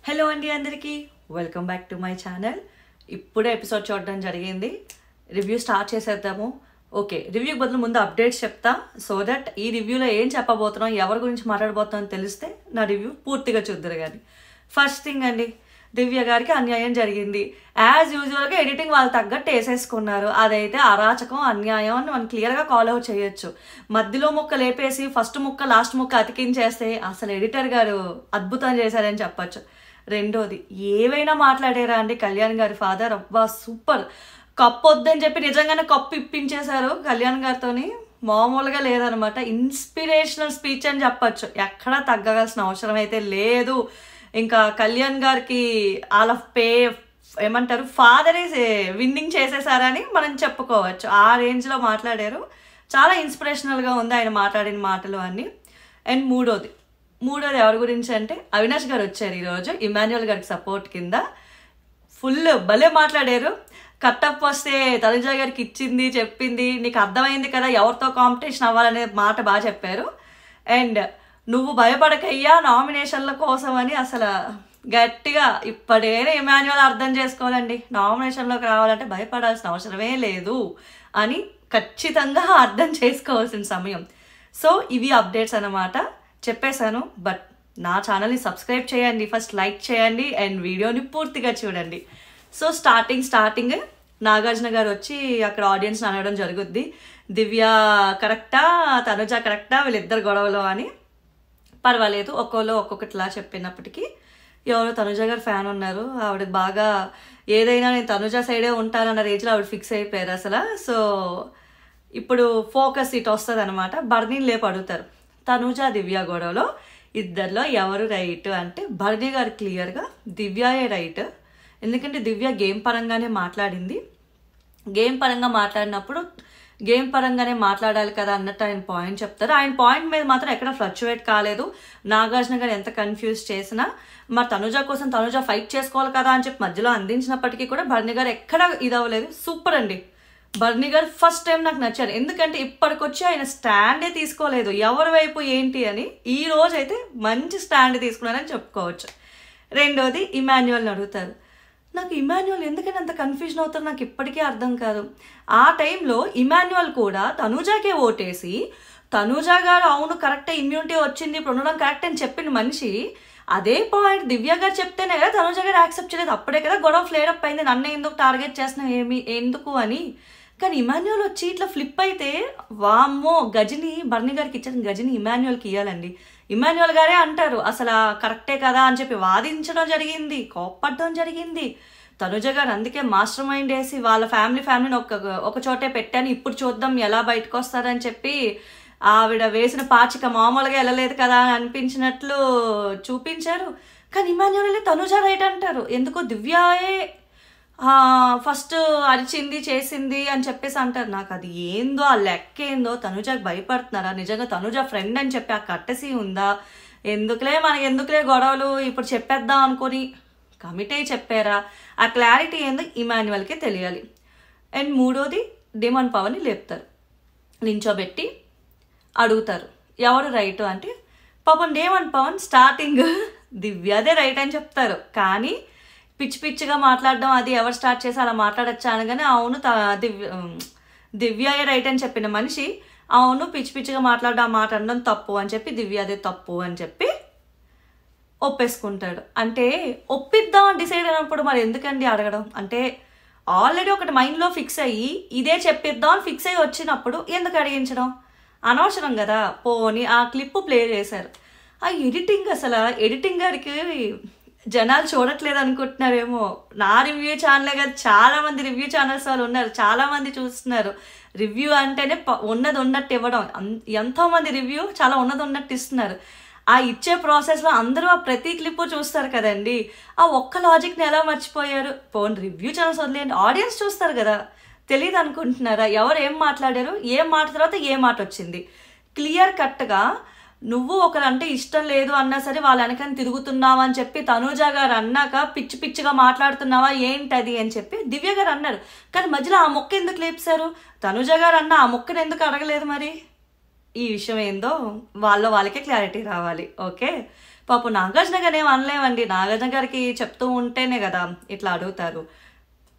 Hello అండి అందరికీ welcome back to my channel. ఇప్పుడే ఎపిసోడ్ చూడడం జరిగింది. రివ్యూ స్టార్ట్ చేసేద్దాము. ఓకే, రివ్యూకి బదులు ముందు అప్డేట్స్ చెప్తా. సో దట్ ఈ రివ్యూలో ఏం చెప్పబోతున్నాం, ఎవరి గురించి మాట్లాడబోతున్నాం తెలిస్తే నా రివ్యూ పూర్తిగా చూద్దరు. కానీ ఫస్ట్ థింగ్ అండి, దివ్య గారికి అన్యాయం జరిగింది. యాజ్ యూజువల్గా ఎడిటింగ్ వాళ్ళు తగ్గట్టు వేసేసుకున్నారు. అదైతే అరాచకం, అన్యాయం అని మనం క్లియర్గా కాల్ అవుట్ చేయొచ్చు. మధ్యలో ముక్క లేపేసి ఫస్ట్ ముక్క లాస్ట్ ముక్క అతికించేస్తే అసలు ఎడిటర్ గారు అద్భుతం చేశారని చెప్పచ్చు. రెండోది, ఏవైనా మాట్లాడారా అండి కళ్యాణ్ గారి ఫాదర్. అబ్బా సూపర్. కప్పు వద్దని చెప్పి నిజంగానే కప్పు ఇప్పించేశారు కళ్యాణ్ గారితోని. మామూలుగా లేదనమాట. ఇన్స్పిరేషనల్ స్పీచ్ అని చెప్పచ్చు. ఎక్కడా తగ్గవలసిన అవసరం అయితే లేదు. ఇంకా కళ్యాణ్ గారికి ఆల్ ఆఫ్ పే ఏమంటారు, ఫాదరే విన్నింగ్ చేసేసారని మనం చెప్పుకోవచ్చు. ఆ రేంజ్లో మాట్లాడారు. చాలా ఇన్స్పిరేషనల్గా ఉంది ఆయన మాట్లాడిన మాటలు అన్నీ. అండ్ మూడోది ఎవరి గురించి అంటే, అవినాష్ గారు వచ్చారు ఈరోజు ఇమాన్యుయల్ గారికి సపోర్ట్ కింద. ఫుల్ భలే మాట్లాడారు. కట్టప్ వస్తే తనుజ గారికి ఇచ్చింది, చెప్పింది, నీకు అర్థమైంది కదా ఎవరితో కాంపిటీషన్ అవ్వాలనే మాట బాగా చెప్పారు. అండ్ నువ్వు భయపడకయ్యా నామినేషన్ల కోసం అని అసలు గట్టిగా ఇప్పుడైనా ఇమాన్యుయల్ అర్థం చేసుకోవాలండి. నామినేషన్లోకి రావాలంటే భయపడాల్సిన అవసరమే లేదు అని ఖచ్చితంగా అర్థం చేసుకోవాల్సిన సమయం. సో ఇవి అప్డేట్స్ అన్నమాట. చెప్పేశాను. బట్ నా ఛానల్ని సబ్స్క్రైబ్ చేయండి, ఫస్ట్ లైక్ చేయండి అండ్ వీడియోని పూర్తిగా చూడండి. సో స్టార్టింగ్ నాగార్జున గారు వచ్చి అక్కడ ఆడియన్స్ని అనడం జరుగుద్ది, దివ్య కరెక్టా తనుజ కరెక్టా వీళ్ళిద్దరు గొడవలో అని. పర్వాలేదు, ఒక్కొక్కటిలా చెప్పినప్పటికీ ఎవరో తనుజ గారు ఫ్యాన్ ఉన్నారు. ఆవిడ బాగా ఏదైనా నేను తనుజ సైడే ఉంటానన్న రేంజ్లో ఆవిడ ఫిక్స్ అయిపోయారు అసలు. సో ఇప్పుడు ఫోకస్ ఇటు వస్తుంది అనమాట. బర్నీని లేపు అడుగుతారు, తనుజ దివ్య గొడవలో ఇద్దరిలో ఎవరు రైట్ అంటే బర్నీ గారు క్లియర్గా దివ్యయే రైట్. ఎందుకంటే దివ్య గేమ్ పరంగానే మాట్లాడింది. గేమ్ పరంగా మాట్లాడినప్పుడు గేమ్ పరంగానే మాట్లాడాలి కదా అన్నట్టు ఆయన పాయింట్ చెప్తారు. ఆయన పాయింట్ మీద మాత్రం ఎక్కడ ఫ్లక్చువేట్ కాలేదు. నాగార్జున గారు ఎంత కన్ఫ్యూజ్ చేసినా మరి తనుజ కోసం తనుజ ఫైట్ చేసుకోవాలి కదా అని చెప్పి మధ్యలో అందించినప్పటికీ కూడా బర్నీ గారు ఎక్కడ ఇదవ్వలేదు. సూపర్ అండి. బర్నీ గారు ఫస్ట్ టైం నాకు నచ్చారు. ఎందుకంటే ఇప్పటికొచ్చి ఆయన స్టాండే తీసుకోలేదు ఎవరి వైపు ఏంటి అని. ఈ రోజు అయితే మంచి స్టాండ్ తీసుకున్నారని చెప్పుకోవచ్చు. రెండోది, ఇమాన్యుయల్ని అడుగుతారు. నాకు ఇమాన్యుయల్ ఎందుకని అంత కన్ఫ్యూజన్ అవుతారు నాకు ఇప్పటికీ అర్థం కాదు. ఆ టైంలో ఇమాన్యుయల్ కూడా తనుజాకే ఓటేసి తనుజ గారు అవును కరెక్టే ఇమ్యూనిటీ వచ్చింది ఇప్పుడు ఉండడం కరెక్ట్ అని చెప్పిన మనిషి అదే పాయింట్ దివ్య గారు చెప్తేనే కదా తనుజ గారు యాక్సెప్ట్ చేయలేదు. అప్పుడే కదా గొడవ ఫ్లేరప్ అయింది, నన్ను ఎందుకు టార్గెట్ చేస్తున్నావు ఎందుకు అని. కానీ ఇమాన్యుయల్ వచ్చి ఇట్లా ఫ్లిప్ అయితే వామ్మో, గజని బర్నీ గారికి ఇచ్చిన గజని ఇమాన్యుయల్కి ఇవ్వాలండి. ఇమాన్యుయల్ గారే అంటారు అసలు కరెక్టే కదా అని చెప్పి వాదించడం జరిగింది, కోప్పడడం జరిగింది. తనుజ గారు అందుకే మాస్టర్ మైండ్ వేసి వాళ్ళ ఫ్యామిలీని ఒక చోటే పెట్టాను, ఇప్పుడు చూద్దాం ఎలా బయటకు వస్తారని చెప్పి ఆవిడ వేసిన పాచిక మామూలుగా వెళ్ళలేదు కదా అని అనిపించినట్లు చూపించారు. కానీ ఇమాన్యుయల్ తనుజ రైట్ అంటారు. ఎందుకో దివ్యాయే ఫస్ట్ అరిచింది చేసింది అని చెప్పేసి అంటారు. నాకు అది ఏందో ఆ లెక్క ఏందో, తనుజకి భయపడుతున్నారా, నిజంగా తనుజ ఫ్రెండ్ అని చెప్పి ఆ కట్టసి ఉందా, ఎందుకులే గొడవలు ఇప్పుడు చెప్పేద్దాం అనుకొని కమిట్ అయ్యి చెప్పారా, ఆ క్లారిటీ ఏందో ఇమాన్యుయల్కే తెలియాలి. అండ్ మూడోది, డిమాండ్ పవర్ని లేపుతారు, నించోబెట్టి అడుగుతారు ఎవరు రైట్ అంటే పాపం డిమాండ్ పవన్ స్టార్టింగ్ దివ్యదే రైట్ అని చెప్తారు. కానీ పిచ్చిగా మాట్లాడడం అది ఎవరు స్టార్ట్ చేసి అలా మాట్లాడచ్చా అనగానే అవును దివ్యయే రైట్ అని చెప్పిన మనిషి అవును పిచ్చిగా మాట్లాడడం మాట్లాడడం తప్పు అని చెప్పి దివ్యదే తప్పు అని చెప్పి ఒప్పేసుకుంటాడు. అంటే ఒప్పిద్దాం అని డిసైడ్ అయినప్పుడు మరి ఎందుకండి అడగడం, అంటే ఆల్రెడీ ఒకటి మైండ్లో ఫిక్స్ అయ్యి ఇదే చెప్పిద్దాం అని ఫిక్స్ అయ్యి వచ్చినప్పుడు ఎందుకు అడిగించడం, అనవసరం కదా. పోని ఆ క్లిప్ ప్లే చేశారు. ఆ ఎడిటింగ్ గారికి జనాలు చూడట్లేదు అనుకుంటున్నారేమో. నా రివ్యూ ఛానలే కదా, చాలా మంది రివ్యూ ఛానల్స్ వాళ్ళు ఉన్నారు, చాలా మంది చూస్తున్నారు. రివ్యూ అంటేనే ఉన్నది ఉన్నట్టు ఇవ్వడం. ఎంతోమంది రివ్యూ చాలా ఉన్నది ఉన్నట్టు ఇస్తున్నారు. ఆ ఇచ్చే ప్రాసెస్లో అందరూ ఆ ప్రతి క్లిప్పు చూస్తారు కదండి. ఆ ఒక్క లాజిక్ని ఎలా మర్చిపోయారు. పోనీ రివ్యూ ఛానల్స్ వదిలేయండి, ఆడియన్స్ చూస్తారు కదా. తెలియదు అనుకుంటున్నారా ఎవరు ఏం మాట్లాడారు, ఏం మాట తర్వాత ఏ మాట వచ్చింది. క్లియర్ కట్గా నువ్వు ఒకరంటే ఇష్టం లేదు అన్నా సరే వాళ్ళ వెనకని తిరుగుతున్నావా అని చెప్పి తనుజ గారు అన్నాక పిచ్చిగా మాట్లాడుతున్నావా ఏంటది అని చెప్పి దివ్య గారు అన్నారు. కానీ మధ్యలో ఆ మొక్క ఎందుకు లేపుశారు, తనుజ గారు అన్న ఆ మొక్కను ఎందుకు అడగలేదు మరి. ఈ విషయం ఏందో వాళ్ళకే క్లారిటీ రావాలి. ఓకే, పాపం నాగార్జున గారు ఏం అనలేమండి, నాగార్జున గారికి చెప్తూ ఉంటేనే కదా ఇట్లా అడుగుతారు.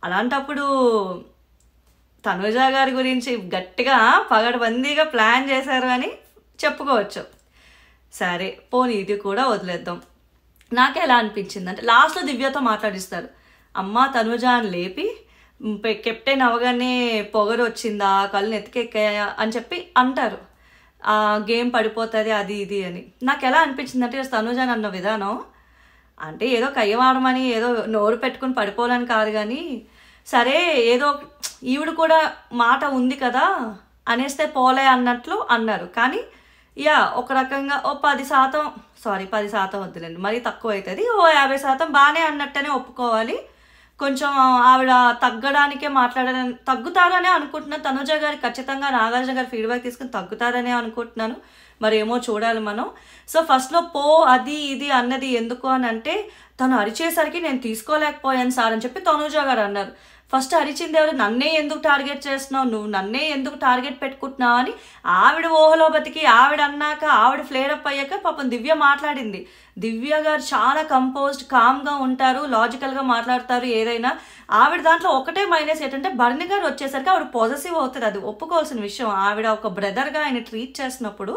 అలాంటప్పుడు తనుజ గారి గురించి గట్టిగా పగడబందీగా ప్లాన్ చేశారు అని చెప్పుకోవచ్చు. సరే పోనీ ఇది కూడా వదిలేద్దాం. నాకు ఎలా అనిపించింది అంటే లాస్ట్లో దివ్యతో మాట్లాడిస్తారు. అమ్మ తనుజ అని లేపి కెప్టెన్ అవగానే పొగరు వచ్చిందా, కళ్ళు ఎత్తికెక్కాయా అని చెప్పి అంటారు. గేమ్ పడిపోతుంది అది ఇది అని. నాకు ఎలా అనిపించింది అంటే తనుజ అన్న విధానం అంటే ఏదో కయ్యవాడమని ఏదో నోరు పెట్టుకుని పడిపోవాలని కాదు, కానీ సరే ఏదో ఈవిడ కూడా మాట ఉంది కదా అనేస్తే పోలే అన్నట్లు అన్నారు. కానీ ఒక రకంగా 10% వద్దులేండి, మరీ తక్కువ అవుతుంది, 50% బాగానే అన్నట్టనే ఒప్పుకోవాలి. కొంచెం ఆవిడ తగ్గడానికే తగ్గుతారనే అనుకుంటున్నాను. తనుజ గారు ఖచ్చితంగా నాగార్జున గారి ఫీడ్బ్యాక్ తీసుకుని తగ్గుతారనే అనుకుంటున్నాను. మరి ఏమో చూడాలి మనం. సో ఫస్ట్లో అది ఇది అన్నది ఎందుకు అని అంటే తను అరిచేసరికి నేను తీసుకోలేకపోయాను సార్ అని చెప్పి తనుజ గారు అన్నారు. ఫస్ట్ అరిచింది ఎవరు, నన్నే ఎందుకు టార్గెట్ చేస్తున్నావు, నువ్వు నన్నే ఎందుకు టార్గెట్ పెట్టుకుంటున్నావు అని ఆవిడ ఊహలో బతికి ఆవిడ అన్నాక ఆవిడ ఫ్లేరప్ అయ్యాక పాపం దివ్య మాట్లాడింది. దివ్య గారు చాలా కంపోజ్డ్ కామ్గా ఉంటారు, లాజికల్గా మాట్లాడతారు ఏదైనా. ఆవిడ దాంట్లో ఒకటే మైనస్ ఏంటంటే భరణి గారు వచ్చేసరికి ఆవిడ పాజిటివ్ అవుతుంది, అది ఒప్పుకోవాల్సిన విషయం. ఆవిడ ఒక బ్రదర్గా ఆయన ట్రీట్ చేసినప్పుడు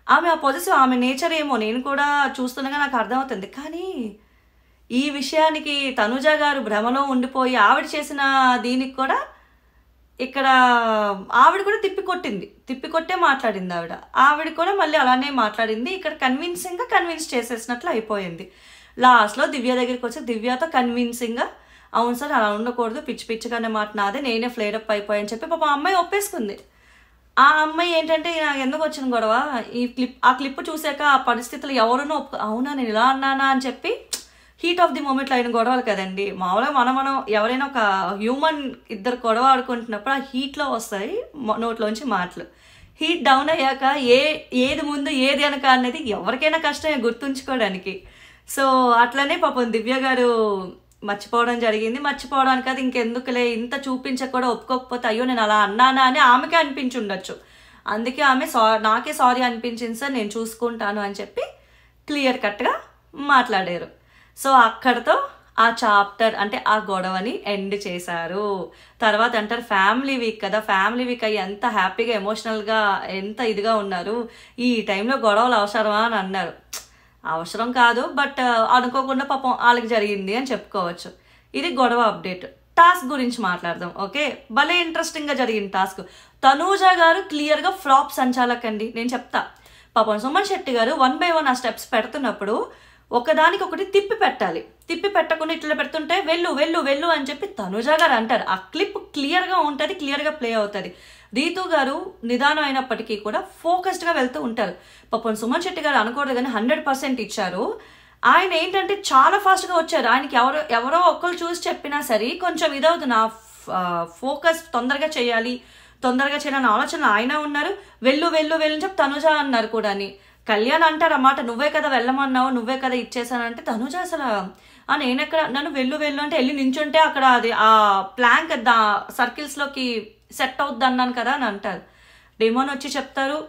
ఆమె ఆ పాజిటివ్, ఆమె నేచర్ ఏమో నేను కూడా చూస్తుండగా నాకు అర్థమవుతుంది. కానీ ఈ విషయానికి తనుజ గారు భ్రమలో ఉండిపోయి ఆవిడ చేసిన దీనికి కూడా ఇక్కడ ఆవిడ కూడా తిప్పికొట్టే మాట్లాడింది. ఆవిడ కూడా మళ్ళీ అలానే మాట్లాడింది. ఇక్కడ కన్విన్స్ చేసేసినట్లు అయిపోయింది. లాస్ట్లో దివ్య దగ్గరికి వచ్చి దివ్యతో కన్విన్సింగ్గా అవును సార్ అలా ఉండకూడదు, పిచ్చిగానే మాట నాదే, నేనే ఫ్లేరప్ అయిపోయాని చెప్పి పాప అమ్మాయి ఒప్పేసుకుంది. ఆ అమ్మాయి ఏంటంటే నాకు ఎందుకు వచ్చిన గొడవ, ఆ క్లిప్ చూసాక ఆ పరిస్థితులు ఎవరునో అవునా నేను ఇలా అన్నానా అని చెప్పి హీట్ ఆఫ్ ది మూమెంట్లో అయిన గొడవలు కదండి. మామూలుగా మనం ఎవరైనా ఒక హ్యూమన్ ఇద్దరు గొడవ ఆడుకుంటున్నప్పుడు ఆ హీట్లో వస్తాయి నోట్లోంచి మాటలు. హీట్ డౌన్ అయ్యాక ఏది ముందు ఏది వెనక అనేది ఎవరికైనా కష్టమే గుర్తుంచుకోవడానికి. సో అట్లనే పాపం దివ్య గారు మర్చిపోవడం జరిగింది. మర్చిపోవడానికి అది ఇంకెందుకులే, ఇంత చూపించక కూడా ఒప్పుకోకపోతే అయ్యో నేను అలా అన్నానా అని ఆమెకే అనిపించి ఉండొచ్చు. అందుకే ఆమె నాకే సారీ అనిపించింది సార్, నేను చూసుకుంటాను అని చెప్పి క్లియర్ కట్గా మాట్లాడారు. సో అక్కడితో ఆ చాప్టర్ అంటే ఆ గొడవని ఎండ్ చేశారు. తర్వాత అంటారు ఫ్యామిలీ వీక్ కదా, ఫ్యామిలీ వీక్ అయ్యి ఎంత హ్యాపీగా ఎమోషనల్గా ఎంత ఇదిగా ఉన్నారు, ఈ టైంలో గొడవలు అవసరమా అని అన్నారు. అవసరం కాదు, బట్ అనుకోకుండా పాపం వాళ్ళకి జరిగింది అని చెప్పుకోవచ్చు. ఇది గొడవ అప్డేట్. టాస్క్ గురించి మాట్లాడదాం. ఓకే, భలే ఇంట్రెస్టింగ్గా జరిగింది టాస్క్. తనూజ గారు క్లియర్గా ఫ్లాప్ సంచాలకండి, నేను చెప్తా. పాపం సుమన్ శెట్టి గారు 1 by 1 ఆ స్టెప్స్ పెడుతున్నప్పుడు ఒకదానికి ఒకటి తిప్పి పెట్టాలి. తిప్పి పెట్టకుండా ఇట్లా పెడుతుంటే వెళ్ళు వెళ్ళు వెళ్ళు అని చెప్పి తనుజ గారు అంటారు. ఆ క్లిప్ క్లియర్గా ఉంటుంది, క్లియర్గా ప్లే అవుతుంది. రీతు గారు నిదానం అయినప్పటికీ కూడా ఫోకస్డ్గా వెళ్తూ ఉంటారు. పాపం సుమన్ శెట్టి గారు అనకూడదు కానీ 100% ఇచ్చారు. ఆయన ఏంటంటే చాలా ఫాస్ట్గా వచ్చారు. ఆయనకి ఎవరో ఒక్కరు చూసి చెప్పినా సరే కొంచెం ఇదవుతుంది, ఫోకస్ తొందరగా చేయాలి చేయాలని ఆలోచన ఆయన ఉన్నారు. వెళ్ళు వెళ్ళు వెళ్ళు అని చెప్పి తనుజ అన్నారు కూడా. కళ్యాణ్ అంటారు అన్నమాట, నువ్వే కదా వెళ్ళమన్నావు, నువ్వే కదా ఇచ్చేసానంటే తనుజ అసలు నేనెక్కడ, నన్ను వెళ్ళు వెళ్ళు అంటే వెళ్ళి నించుంటే అక్కడ అది ఆ ప్లాంక్ సర్కిల్స్లోకి సెట్ అవుద్ది అన్నాను కదా అని అంటారు. డెమోన్ వచ్చి చెప్తారు,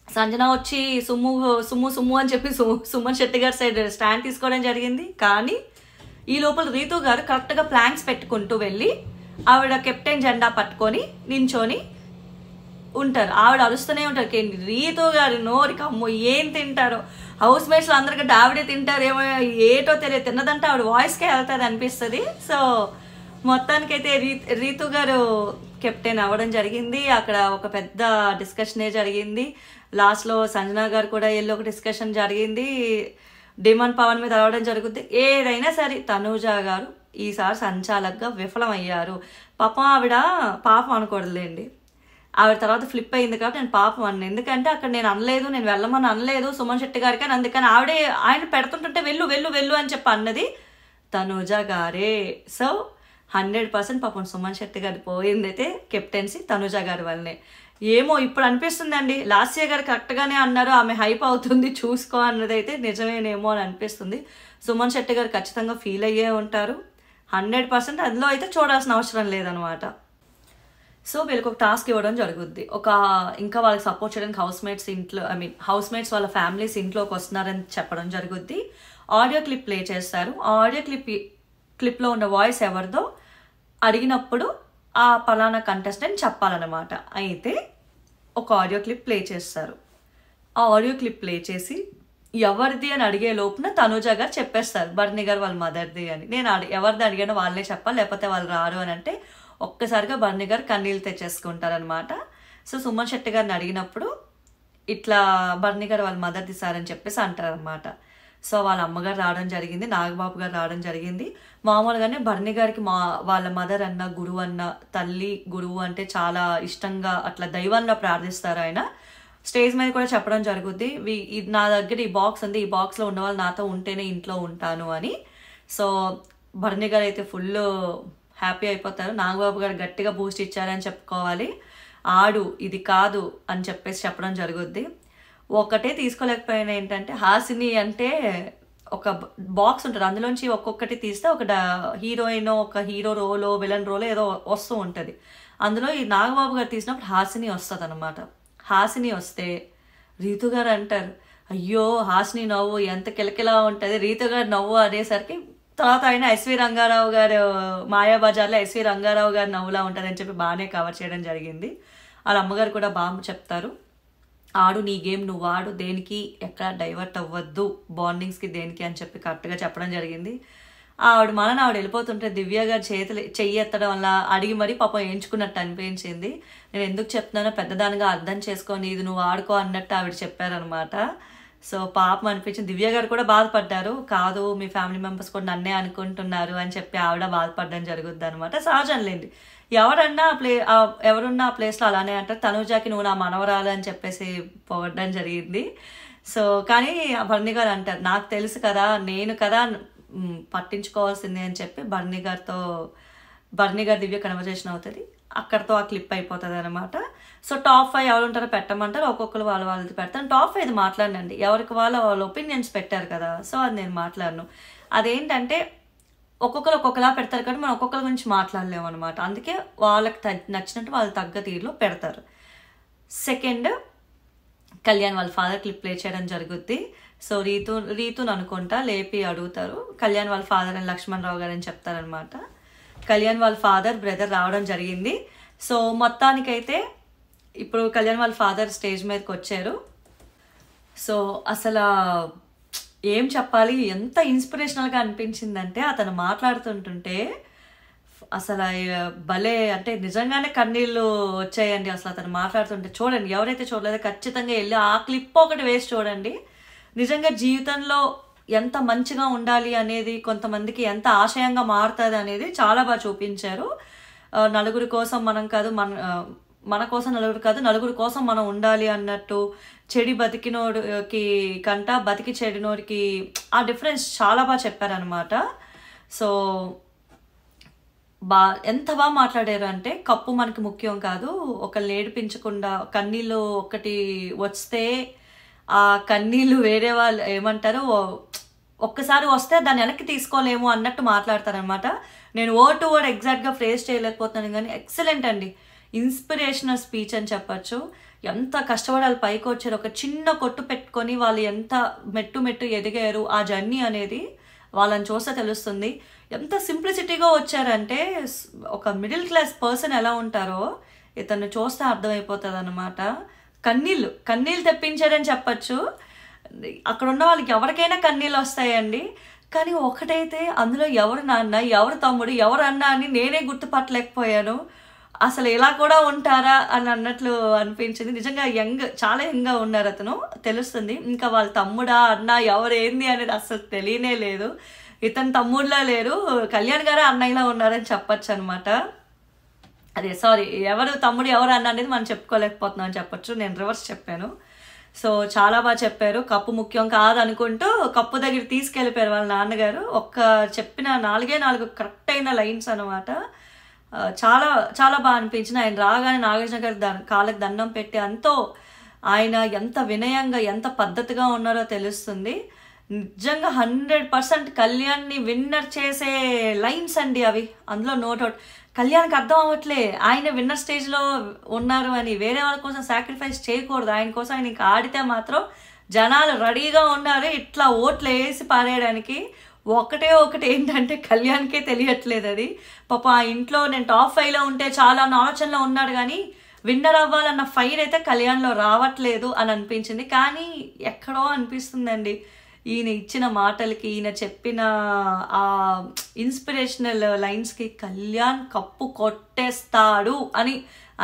సంజన వచ్చి సుమ్ము అని చెప్పి సుమన్ శెట్టి గారి సైడ్ స్టాండ్ తీసుకోవడం జరిగింది. కానీ ఈ లోపల రీతు గారు కరెక్ట్గా ప్లాంక్స్ పెట్టుకుంటూ వెళ్ళి ఆవిడ కెప్టెన్ జెండా పట్టుకొని నించొని ఉంటారు. ఆవిడ అరుస్తూనే ఉంటారు. రీతు గారు నోరికి అమ్మో ఏం తింటారో, హౌస్ మేట్స్లో అందరికీ ఆవిడే తింటారేమో ఏటో తెలియదు, తిన్నదంటే ఆవిడ వాయిస్కే వెళ్తుంది అనిపిస్తుంది. సో మొత్తానికైతే రీతు గారు కెప్టెన్ అవ్వడం జరిగింది. అక్కడ ఒక పెద్ద డిస్కషనే జరిగింది. లాస్ట్లో సంజన గారు కూడా వెళ్ళి ఒక డిస్కషన్ జరిగింది. డిమాండ్ పవన్ మీద అవ్వడం జరుగుతుంది. ఏదైనా సరే తనూజ గారు ఈసారి సంచాలకుగా విఫలమయ్యారు. పాపం అనకూడదులేండి, ఆవిడ తర్వాత ఫ్లిప్ అయింది కాబట్టి నేను పాపం అన్న. ఎందుకంటే అక్కడ నేను అనలేదు, నేను వెళ్ళమని అనలేదు సుమన్ శెట్టి గారికి అని. అందుకని ఆయన పెడుతుంటుంటే వెళ్ళు వెళ్ళు వెళ్ళు అని చెప్పి అన్నది తనూజ గారే. సో 100% పాపం సుమన్ శెట్టి గారి పోయిందైతే కెప్టెన్సీ తనూజ గారి వల్లనే. ఏమో ఇప్పుడు అనిపిస్తుందండి, లాస్ట్ ఇయర్ గారు కరెక్ట్గానే అన్నారు, ఆమె హైప్ అవుతుంది చూసుకో అన్నది అయితే నిజమేనేమో అని అనిపిస్తుంది. సుమన్ శెట్టి గారు ఖచ్చితంగా ఫీల్ అయ్యే ఉంటారు 100%. అందులో అయితే చూడాల్సిన అవసరం లేదనమాట. సో వీళ్ళకి ఒక టాస్క్ ఇవ్వడం జరుగుద్ది. ఇంకా వాళ్ళకి సపోర్ట్ చేయడానికి హౌస్ మేట్స్ వాళ్ళ ఫ్యామిలీస్ ఇంట్లోకి వస్తున్నారని చెప్పడం జరుగుద్ది. ఆడియో క్లిప్ ప్లే చేస్తారు. ఆ ఆడియో క్లిప్లో ఉన్న వాయిస్ ఎవరిదో అడిగినప్పుడు ఆ పలానా కంటెస్టెంట్ చెప్పాలన్నమాట. అయితే ఒక ఆడియో క్లిప్ ప్లే చేస్తారు. ఆ ఆడియో క్లిప్ ప్లే చేసి ఎవరిది అని అడిగే లోపున తనూజ గారు చెప్పేస్తారు బర్నీ గారు వాళ్ళ మదర్ది అని. నేను ఎవరిది అడిగానో వాళ్ళే చెప్పాలి, లేకపోతే వాళ్ళు రారు అని అంటే ఒక్కసారిగా బర్నీ గారు కన్నీళ్ళు తెచ్చేసుకుంటారనమాట. సో సుమన్ శెట్టి గారిని అడిగినప్పుడు ఇట్లా బర్నీ గారు వాళ్ళ మదర్ది సార్ అని చెప్పేసి అంటారనమాట. సో వాళ్ళ అమ్మగారు రావడం జరిగింది, నాగబాబు గారు రావడం జరిగింది. మామూలుగానే బర్నీ గారికి వాళ్ళ మదర్ అన్న గురువు అన్న తల్లి గురువు అంటే చాలా ఇష్టంగా అట్లా దైవంలో ప్రార్థిస్తారు ఆయన. స్టేజ్ మీద కూడా చెప్పడం జరుగుద్ది, నా దగ్గర ఈ బాక్స్ ఉంది, ఈ బాక్స్లో ఉన్న వాళ్ళు నాతో ఉంటేనే ఇంట్లో ఉంటాను అని. సో బర్నీ గారు అయితే ఫుల్ హ్యాపీ అయిపోతారు. నాగబాబు గారు గట్టిగా బూస్ట్ ఇచ్చారని చెప్పుకోవాలి. ఆడు ఇది కాదు అని చెప్పేసి చెప్పడం జరుగుద్ది. ఒకటే తీసుకోలేకపోయినా ఏంటంటే హాసిని అంటే ఒక బాక్స్ ఉంటుంది, అందులోంచి ఒక్కొక్కటి తీస్తే ఒక హీరోయిన్ ఒక హీరో రోలో విలన్ రోలో ఏదో వస్తూ ఉంటుంది. అందులో ఈ నాగబాబు గారు తీసినప్పుడు హాసిని వస్తుంది అనమాట. హాసిని వస్తే రీతు గారు అంటారు, అయ్యో హాసిని నవ్వు ఎంత కిలకిలా ఉంటుంది, రీతు గారు నవ్వు అనేసరికి తర్వాత ఆయన ఎస్వి రంగారావు గారు మాయాబజార్లో ఎస్వి రంగారావు గారు నవ్వులా ఉంటుందని చెప్పి బాగానే కవర్ చేయడం జరిగింది. వాళ్ళ అమ్మగారు కూడా బాగా చెప్తారు, ఆడు నీ గేమ్ నువ్వు ఆడు, దేనికి ఎక్కడ డైవర్ట్ అవ్వద్దు, బాండింగ్స్కి దేనికి అని చెప్పి కరెక్ట్గా చెప్పడం జరిగింది. ఆవిడ వెళ్ళిపోతుంటే దివ్య గారు చెయ్యి ఎత్తడం వల్ల అడిగి మరీ పాపం ఎంచుకున్నట్టు అనిపించింది. నేను ఎందుకు చెప్తున్నానో పెద్దదానిగా అర్థం చేసుకొని ఇది నువ్వు ఆడుకో అన్నట్టు ఆవిడ చెప్పారనమాట. సో పాపం అనిపించింది. దివ్య గారు కూడా బాధపడ్డారు, కాదు మీ ఫ్యామిలీ మెంబర్స్ కూడా నన్నే అనుకుంటున్నారు అని చెప్పి ఆవిడ బాధపడడం జరుగుద్ది అనమాట. సహజంలేండి, ఎవరున్న ఆ ప్లేస్లో అలానే అంటారు. తనూజాకి నువ్వు నా మనవరాలు అని చెప్పేసి పొగడ్డం జరిగింది. సో కానీ బర్నీ గారు అంటారు, నాకు తెలుసు కదా, నేను కదా పట్టించుకోవాల్సింది అని చెప్పి బర్నీ గారు దివ్య కన్వర్జేషన్ అవుతుంది. అక్కడితో ఆ క్లిప్ అయిపోతుంది అనమాట. సో టాప్ 5 ఎవరు ఉంటారో పెట్టమంటారు, ఒక్కొక్కరు వాళ్ళది పెడతాను. టాప్ 5 మాట్లాడినండి, ఎవరికి వాళ్ళ ఒపీనియన్స్ పెట్టారు కదా, సో అది నేను మాట్లాడను. అదేంటంటే ఒక్కొక్కరు ఒక్కొక్కలా పెడతారు కానీ మనం ఒక్కొక్కరి గురించి మాట్లాడలేము అనమాట. అందుకే వాళ్ళకి నచ్చినట్టు వాళ్ళు తగ్గ తీరులో పెడతారు. సెకండ్, కళ్యాణ్ వాళ్ళ ఫాదర్ క్లిప్ ప్లే చేయడం జరుగుద్ది. సో రీతుని అనుకుంటా లేపి అడుగుతారు, కళ్యాణ్ వాళ్ళ ఫాదర్ అని లక్ష్మణ్ రావు గారు అని చెప్తారనమాట. కళ్యాణ్ వాళ్ళ ఫాదర్ బ్రదర్ రావడం జరిగింది. సో మొత్తానికైతే ఇప్పుడు కళ్యాణ్ వాళ్ళ ఫాదర్ స్టేజ్ మీదకి వచ్చారు. సో అసలు ఏం చెప్పాలి, ఎంత ఇన్స్పిరేషనల్గా అనిపించిందంటే అతను మాట్లాడుతుంటుంటే అసలు భలే, అంటే నిజంగానే కన్నీళ్ళు వచ్చాయండి అసలు అతను మాట్లాడుతుంటే. చూడండి, ఎవరైతే చూడలేదో ఖచ్చితంగా వెళ్ళి ఆ క్లిప్ ఒకటి వేసి చూడండి. నిజంగా జీవితంలో ఎంత మంచిగా ఉండాలి అనేది, కొంతమందికి ఎంత ఆశయంగా మారుతుంది అనేది చాలా బాగా చూపించారు. నలుగురి కోసం మనం కాదు, మన కోసం నలుగురు కాదు, నలుగురి కోసం మనం ఉండాలి అన్నట్టు. చెడి బతికినోడికి కంట బతికి చెడినోడికి ఆ డిఫరెన్స్ చాలా బాగా చెప్పారనమాట. సో ఎంత బాగా మాట్లాడారు అంటే, కప్పు మనకి ముఖ్యం కాదు, ఒకళ్ళు ఏడిపించకుండా కన్నీళ్ళు ఒకటి వస్తే ఆ కన్నీళ్ళు వేరే వాళ్ళు ఏమంటారు, ఒక్కసారి వస్తే దాన్ని వెనక్కి తీసుకోలేము అన్నట్టు మాట్లాడతారనమాట. నేను వర్డ్ టు వర్డ్ ఎగ్జాక్ట్గా ఫ్రేజ్ చేయలేకపోతున్నాను కానీ ఎక్సలెంట్ అండి, ఇన్స్పిరేషనల్ స్పీచ్ అని చెప్పచ్చు. ఎంత కష్టపడాలి పైకి వచ్చారు, ఒక చిన్న కొట్టు పెట్టుకొని వాళ్ళు ఎంత మెట్టు ఎదిగారు, ఆ జర్నీ అనేది వాళ్ళని చూస్తే తెలుస్తుంది. ఎంత సింప్లిసిటీగా వచ్చారంటే ఒక మిడిల్ క్లాస్ పర్సన్ ఎలా ఉంటారో ఇతన్ని చూస్తే అర్థమైపోతుంది అనమాట. కన్నీళ్ళు తెప్పించారని చెప్పచ్చు. అక్కడ ఉన్న వాళ్ళకి ఎవరికైనా కన్నీళ్ళు వస్తాయండి. కానీ ఒకటైతే అందులో ఎవరు నాన్న, ఎవరు తమ్ముడు, ఎవరు అన్న అని నేనే గుర్తుపట్టలేకపోయాను. అసలు ఇలా కూడా ఉంటారా అని అన్నట్లు అనిపించింది. నిజంగా చాలా యంగ్గా ఉన్నారు అతను, తెలుస్తుంది. ఇంకా వాళ్ళ తమ్ముడా అన్న ఎవరు ఏంది అనేది అసలు తెలియనే లేదు. ఇతను తమ్ముడులా లేరు, కళ్యాణ్ గారే అన్నయ్యలా ఉన్నారని చెప్పచ్చు అనమాట. ఎవరు తమ్ముడు ఎవరు అన్న అనేది మనం చెప్పుకోలేకపోతున్నాం అని చెప్పచ్చు. నేను రివర్స్ చెప్పాను. సో చాలా బాగా చెప్పారు. కప్పు ముఖ్యం కాదు అనుకుంటూ కప్పు దగ్గర తీసుకెళ్ళిపోయారు వాళ్ళ నాన్నగారు. చెప్పిన 4 కరెక్ట్ అయిన లైన్స్ అనమాట. చాలా చాలా బాగా అనిపించింది. ఆయన రాగానే నాగార్జున గారి కాళ్ళకి దండం పెట్టి ఆయన ఎంత వినయంగా ఎంత పద్ధతిగా ఉన్నారో తెలుస్తుంది. నిజంగా 100% కళ్యాణ్ని విన్నర్ చేసే లైన్స్ అండి అవి. అందులో నో డౌట్. కళ్యాణ్కి అర్థం అవ్వట్లే ఆయన విన్నర్ స్టేజ్లో ఉన్నారు అని. వేరే వాళ్ళ కోసం సాక్రిఫైస్ చేయకూడదు, ఆయన కోసం ఆయన ఇంకా ఆడితే మాత్రం జనాలు రెడీగా ఉన్నారు ఇట్లా ఓట్లు వేసి పారేయడానికి. ఒకటి ఏంటంటే కళ్యాణ్కే తెలియట్లేదు అది. పాప ఆ ఇంట్లో నేను టాప్ 5లో ఉంటే చాలా అన్న ఆలోచనలో ఉన్నాడు, కానీ విన్నర్ అవ్వాలన్న ఫైర్ అయితే కళ్యాణ్లో రావట్లేదు అని అనిపించింది. కానీ ఎక్కడో అనిపిస్తుందండి ఈయన ఇచ్చిన మాటలకి, ఈయన చెప్పిన ఆ ఇన్స్పిరేషనల్ లైన్స్కి కళ్యాణ్ కప్పు కొట్టేస్తాడు అని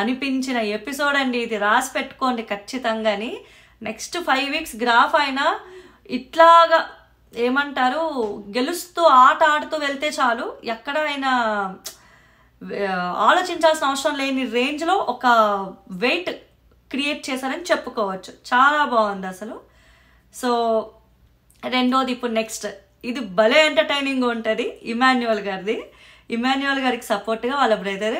అనిపించిన ఎపిసోడ్ అండి ఇది. రాసి పెట్టుకోండి ఖచ్చితంగాని. నెక్స్ట్ 5 వీక్స్ గ్రాఫ్ అయినా ఇట్లాగా ఏమంటారు గెలుస్తూ ఆట ఆడుతూ వెళ్తే చాలు, ఎక్కడ అయినా ఆలోచించాల్సిన అవసరం లేని రేంజ్లో ఒక వెయిట్ క్రియేట్ చేశారని చెప్పుకోవచ్చు. చాలా బాగుంది అసలు. సో రెండోది ఇప్పుడు నెక్స్ట్ ఇది భలే ఎంటర్టైనింగ్ ఉంటుంది. ఇమాన్యువల్ గారికి సపోర్ట్గా వాళ్ళ బ్రదర్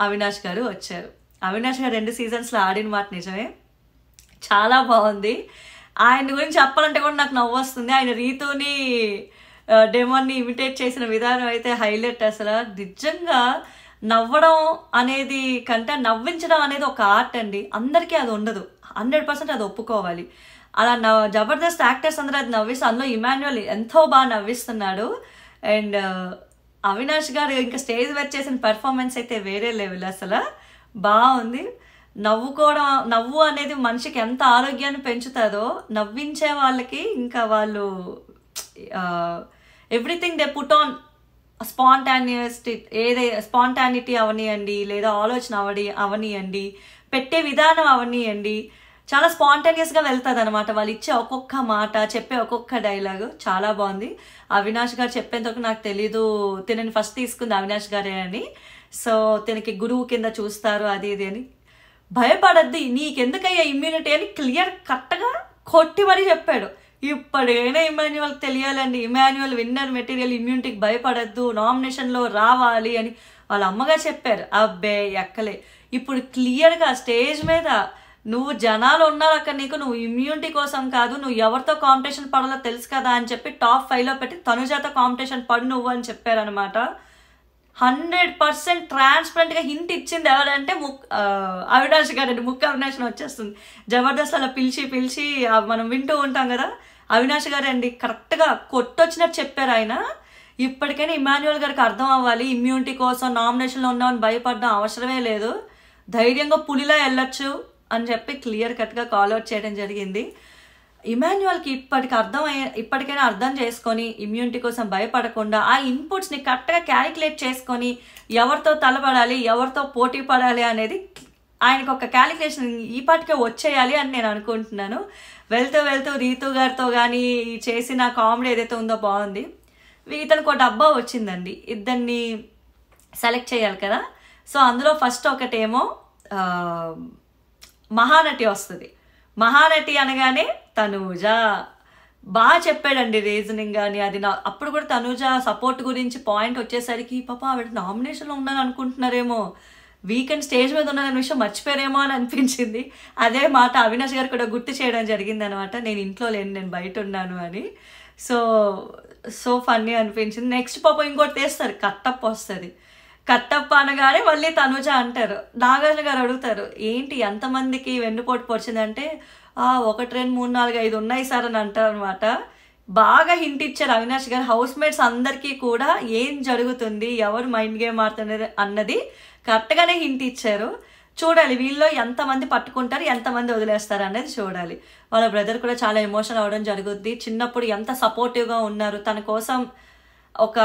అవినాష్ గారు వచ్చారు. అవినాష్ గారు 2 సీజన్స్లో ఆడిన మాట నిజమే, చాలా బాగుంది. ఆయన గురించి చెప్పాలంటే కూడా నాకు నవ్వు వస్తుంది. ఆయన రీతుని డెమోన్ని ఇమిటేట్ చేసిన విధానం అయితే హైలైట్. అసలు నిజంగా నవ్వడం అనేది కంటే నవ్వించడం అనేది ఒక ఆర్ట్ అండి. అందరికీ అది ఉండదు, 100% అది ఒప్పుకోవాలి. అలా జబర్దస్త్ యాక్టర్స్ అందరూ అది నవ్విస్తే అందులో ఇమాన్యువల్ ఎంతో బాగా నవ్విస్తున్నాడు. అండ్ అవినాష్ గారు ఇంకా స్టేజ్ మీద చేసిన పెర్ఫార్మెన్స్ అయితే వేరే లెవెల్, అసలు బాగుంది. నవ్వు అనేది మనిషికి ఎంత ఆరోగ్యాన్ని పెంచుతుందో, నవ్వించే వాళ్ళకి ఇంకా వాళ్ళు everything they put on spontaneity అవనియండి, లేదా ఆలోచన అవనియండి, పెట్టే విధానం అవనియండి, చాలా స్పాంటేనియస్గా వెళ్తుంది అనమాట. వాళ్ళు ఇచ్చే ఒక్కొక్క మాట, చెప్పే ఒక్కొక్క డైలాగు చాలా బాగుంది. అవినాష్ గారు చెప్పేందుకు నాకు తెలీదు తినని ఫస్ట్ తీసుకుంది అవినాష్ గారే అని. సో తినకి గురువు కింద చూస్తారు అది ఇది అని. భయపడద్దు, నీకెందుకయ్యా ఇమ్యూనిటీ అని క్లియర్ కట్గా కొట్టి మరీ చెప్పాడు. ఇప్పటికైనా ఇమాన్యువల్కి తెలియాలండి, ఇమాన్యువల్ విన్నర్ మెటీరియల్, ఇమ్యూనిటీకి భయపడద్దు, నామినేషన్లో రావాలి అని వాళ్ళ అమ్మగారు చెప్పారు. అబ్బే ఎక్కలే. ఇప్పుడు క్లియర్గా స్టేజ్ మీద నువ్వు జనాలు ఉన్నారు అక్కడ, నీకు నువ్వు ఇమ్యూనిటీ కోసం కాదు, నువ్వు ఎవరితో కాంపిటీషన్ పడాలో తెలుసు కదా అని చెప్పి టాప్ 5లో పెట్టి తనుజాతో కాంపిటీషన్ పడు నువ్వు అని చెప్పారనమాట. 100% ట్రాన్స్పరెంట్గా హింట్ ఇచ్చింది ఎవరంటే అవినాష్ గారు అండి. ముక్కు అవినాష్ వచ్చేస్తుంది జబర్దస్త్ అలా పిలిచి మనం వింటూ ఉంటాం కదా, అవినాష్ గారు అండి కరెక్ట్గా కొట్టొచ్చినట్టు చెప్పారు ఆయన. ఇప్పటికైనా ఇమాన్యువల్ గారికి అర్థం అవ్వాలి, ఇమ్యూనిటీ కోసం నామినేషన్లో ఉన్నామని భయపడడం అవసరమే లేదు, ధైర్యంగా పులిలా వెళ్ళొచ్చు అని చెప్పి క్లియర్ కట్గా కాల్అవుట్ చేయడం జరిగింది. ఇమాన్యువల్కి ఇప్పటికైనా అర్థం చేసుకొని ఇమ్యూనిటీ కోసం భయపడకుండా ఆ ఇన్పుట్స్ని కరెక్ట్గా క్యాలిక్యులేట్ చేసుకొని ఎవరితో తలపడాలి, ఎవరితో పోటీ పడాలి అనేది ఆయనకు ఒక క్యాలిక్యులేషన్ ఈ పాటికే వచ్చేయాలి అని నేను అనుకుంటున్నాను. వెళ్తూ రీతు గారితో కానీ చేసిన కామెడీ ఏదైతే ఉందో బాగుంది. ఇతనికి ఒక డబ్బా వచ్చిందండి, ఇద్దరిని సెలెక్ట్ చేయాలి కదా. సో అందులో ఫస్ట్ ఒకటేమో మహానటి వస్తుంది. మహానటి అనగానే తనూజ బాగా చెప్పాడండి రీజనింగ్ కానీ అది. అప్పుడు కూడా తనూజ సపోర్ట్ గురించి పాయింట్ వచ్చేసరికి పాప ఆవిడ నామినేషన్లో ఉన్నాను అనుకుంటున్నారేమో, వీకెండ్ స్టేజ్ మీద ఉన్న విషయం మర్చిపోయారేమో అని అనిపించింది. అదే మాట అవినాష్ గారు కూడా గుర్తు చేయడం జరిగింది అనమాట, నేను ఇంట్లో లేను, నేను బయట ఉన్నాను అని. సో ఫన్నీ అనిపించింది. నెక్స్ట్ పాప ఇంకోటి తీస్తారు, కట్టప్ప వస్తుంది. కట్టప్ప అనగానే మళ్ళీ తనుజ అంటారు. నాగార్జున గారు అడుగుతారు, ఏంటి ఎంతమందికి వెన్నుపోటు పొడిచిందంటే 1 2 3 4 5 ఉన్నాయి సార్ అని అంటారు అనమాట. బాగా హింట్ ఇచ్చారు అవినాష్ గారు. హౌస్ మేట్స్ అందరికీ కూడా ఏం జరుగుతుంది, ఎవరు మైండ్ గేమ్ ఆడుతున్నారు అన్నది కరెక్ట్గానే హింట్ ఇచ్చారు. చూడాలి వీళ్ళు ఎంతమంది పట్టుకుంటారు, ఎంతమంది వదిలేస్తారు అనేది చూడాలి. వాళ్ళ బ్రదర్ కూడా చాలా ఎమోషనల్ అవ్వడం జరుగుద్ది. చిన్నప్పుడు ఎంత సపోర్టివ్గా ఉన్నారు, తన కోసం ఒక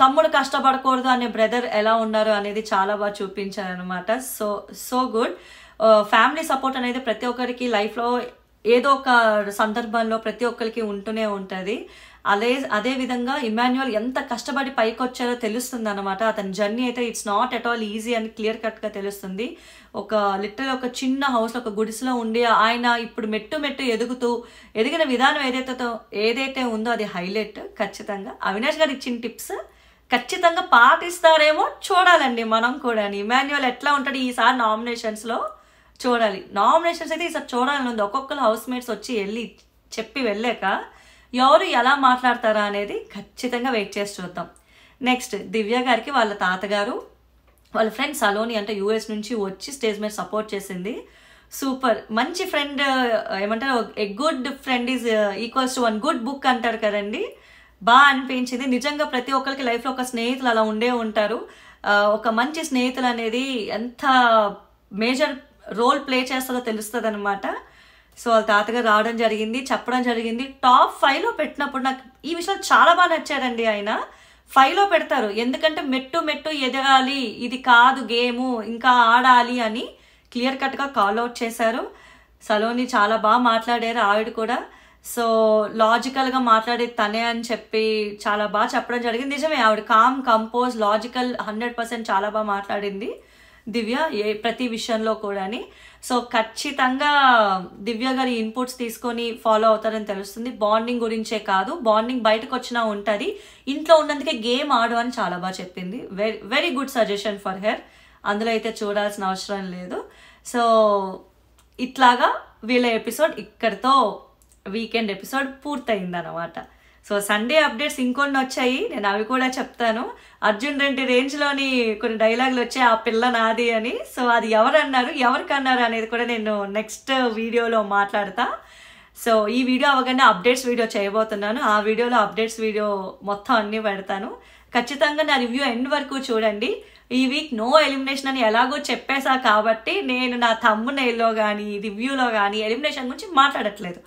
తమ్ముడు కష్టపడకూడదు అనే బ్రదర్ ఎలా ఉన్నారు అనేది చాలా బాగా చూపించారు అనమాట. So good. ఫ్యామిలీ సపోర్ట్ అనేది ప్రతి ఒక్కరికి లైఫ్లో ఏదో ఒక సందర్భంలో ప్రతి ఒక్కరికి ఉంటూనే ఉంటుంది. అదే విధంగా ఇమాన్యువల్ ఎంత కష్టపడి పైకి వచ్చారో తెలుస్తుంది అనమాట. అతని జర్నీ అయితే it's not at all easy అని క్లియర్ కట్గా తెలుస్తుంది. లిటరల్ ఒక చిన్న హౌస్లో ఒక గుడిసెలో ఉండి ఆయన ఇప్పుడు మెట్టు ఎదిగిన విధానం ఏదైతే ఉందో అది హైలైట్. ఖచ్చితంగా అవినాష్ గారు ఇచ్చిన టిప్స్ ఖచ్చితంగా పాటిస్తారేమో చూడాలండి మనం కూడా. ఇమాన్యువల్ ఎట్లా ఉంటాడు ఈసారి నామినేషన్స్లో చూడాలి. నామినేషన్స్ అయితే ఈసారి చూడాలని ఉంది. ఒక్కొక్కరు హౌస్ మేట్స్ వచ్చి చెప్పి వెళ్ళాక ఎవరు ఎలా మాట్లాడతారా అనేది ఖచ్చితంగా వెయిట్ చేసి చూద్దాం. నెక్స్ట్ దివ్య గారికి వాళ్ళ తాతగారు వాళ్ళ ఫ్రెండ్ సలోని అంటే యూఎస్ నుంచి వచ్చి స్టేజ్ మీద సపోర్ట్ చేసింది. సూపర్, మంచి ఫ్రెండ్, ఏమంటారు, a good friend is equals to one good book అంటారు కదండి. బాగా అనిపించింది. నిజంగా ప్రతి ఒక్కరికి లైఫ్లో ఒక స్నేహితులు అలా ఉండే ఉంటారు. ఒక మంచి స్నేహితులు అనేది ఎంత మేజర్ రోల్ ప్లే చేస్తుందో తెలుస్తుంది అనమాట. సో వాళ్ళ తాతగారు రావడం జరిగింది, చెప్పడం జరిగింది. టాప్ 5లో పెట్టినప్పుడు నాకు ఈ విషయాలు చాలా బాగా నచ్చారండి. ఆయన 5లో పెడతారు ఎందుకంటే మెట్టు మెట్టు ఎదగాలి, ఇది కాదు గేము, ఇంకా ఆడాలి అని క్లియర్ కట్గా కాల్ అవుట్ చేశారు. సలోని చాలా బాగా మాట్లాడారు, ఆవిడ కూడా. సో లాజికల్గా మాట్లాడేది తనే అని చెప్పి చాలా బాగా చెప్పడం జరిగింది. నిజమే, ఆవిడ కామ్, కంపోజ్, లాజికల్ 100% చాలా బాగా మాట్లాడింది దివ్య ప్రతి విషయంలో కూడాని. సో ఖచ్చితంగా దివ్య గారి ఇన్పుట్స్ తీసుకొని ఫాలో అవుతారని తెలుస్తుంది. బాండింగ్ గురించే కాదు, బాండింగ్ బయటకు వచ్చినా ఉంటుంది, ఇంట్లో ఉన్నందుకే గేమ్ ఆడు అని చాలా బాగా చెప్పింది. Very very good suggestion for her. అందులో అయితే చూడాల్సిన అవసరం లేదు. సో ఇట్లాగా వీళ్ళ ఎపిసోడ్ ఇక్కడితో వీకెండ్ ఎపిసోడ్ పూర్తయిందనమాట. సో సండే అప్డేట్స్ ఇంకొన్ని వచ్చాయి, నేను అవి కూడా చెప్తాను. అర్జున్ రెడ్డి రేంజ్లోని కొన్ని డైలాగులు వచ్చాయి, ఆ పిల్ల నాది అని. సో అది ఎవరన్నారు, ఎవరికన్నారు అనేది కూడా నేను నెక్స్ట్ వీడియోలో మాట్లాడతా. సో ఈ వీడియో అవగానే అప్డేట్స్ వీడియో చేయబోతున్నాను. ఆ వీడియోలో అప్డేట్స్ వీడియో మొత్తం అన్నీ పెడతాను. ఖచ్చితంగా నా రివ్యూ ఎండ్ వరకు చూడండి. ఈ వీక్ నో ఎలిమినేషన్ అని ఎలాగో చెప్పేసా కాబట్టి నేను నా థంబ్నెయిల్లో కానీ రివ్యూలో కానీ ఎలిమినేషన్ గురించి మాట్లాడట్లేదు.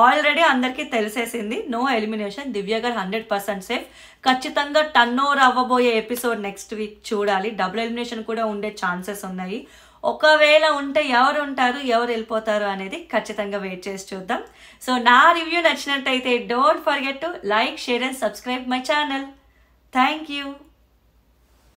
ఆల్రెడీ అందరికీ తెలిసేసింది, నో ఎలిమినేషన్. దివ్య గారు 100% సేఫ్. ఖచ్చితంగా టర్న్ ఓవర్ అవ్వబోయే ఎపిసోడ్ నెక్స్ట్ వీక్ చూడాలి. డబుల్ ఎలిమినేషన్ కూడా ఉండే ఛాన్సెస్ ఉన్నాయి. ఒకవేళ ఉంటే ఎవరు ఉంటారు, ఎవరు వెళ్ళిపోతారు అనేది ఖచ్చితంగా వెయిట్ చేసి చూద్దాం. సో నా రివ్యూ నచ్చినట్టయితే don't forget to like, share and subscribe my channel. Thank you.